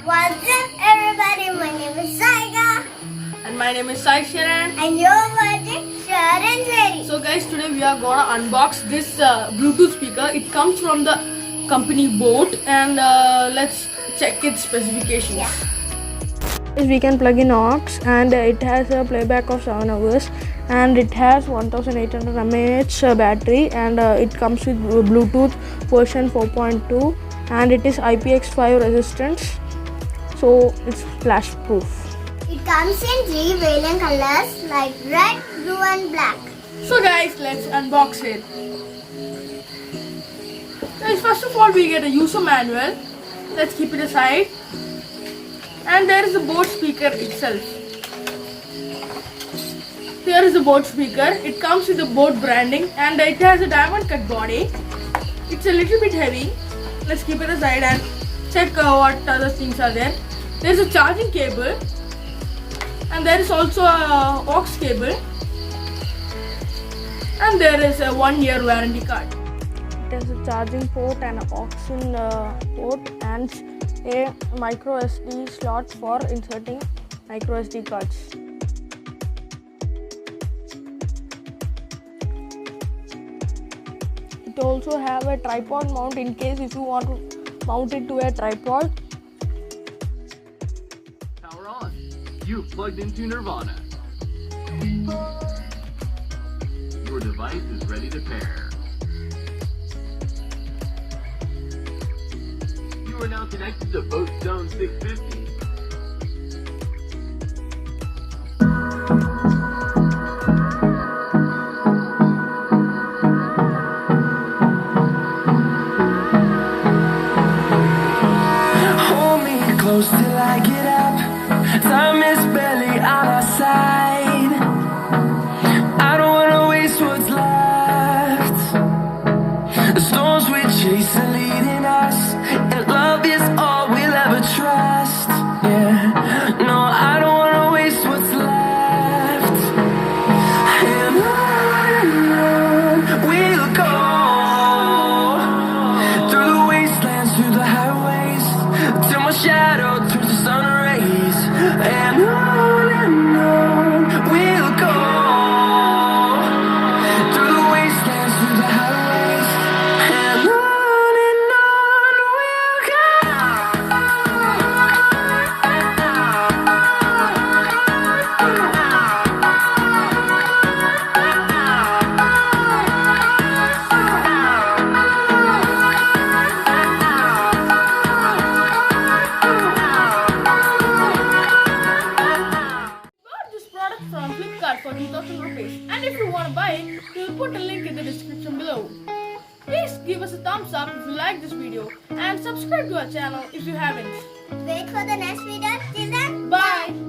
What's up, everybody? My name is Saiga. And my name is Sharan. And you're watching Sharan Ferry. So guys, today we are gonna unbox this Bluetooth speaker. It comes from the company Boat, and let's check its specifications. We can plug in aux, and it has a playback of 7 hours, and it has 1800 mAh battery, and it comes with Bluetooth version 4.2, and it is IPX5 resistant, so it's flash proof. It comes in 3 variant colors like red, blue and black. So guys, let's unbox it. Guys, first of all we get a user manual. Let's keep it aside. And there is the Boat speaker itself. Here is the Boat speaker. It comes with the Boat branding, and it has a diamond cut body. It's a little bit heavy. Let's keep it aside and check what other things are there. There is a charging cable, and there is also a aux cable, and there is a 1-year warranty card. It has a charging port and an aux in port, and a micro SD slot for inserting micro SD cards. It also have a tripod mount in case if you want to mount it to a tripod. Power on. You've plugged into Nirvana. Your device is ready to pair. You are now connected to Boat Zone 650. Hold me close till I get up. Time is barely on our side. I don't wanna waste what's left. The storms we chase are leading us, and love is all we'll ever trust. Yeah, no, I don't wanna waste what's left. And on we'll go, through the wastelands, through the highways, till my shadow turns to sun rays. And on we'll go, through the wastelands, through the highways, and on we'll go. Bought this product from Flipkart for 2000 rupees, and if you want to buy it, we will put a link in the description below. Please give us a thumbs up if you like this video, and subscribe to our channel if you haven't. Wait for the next video. Till then, Bye!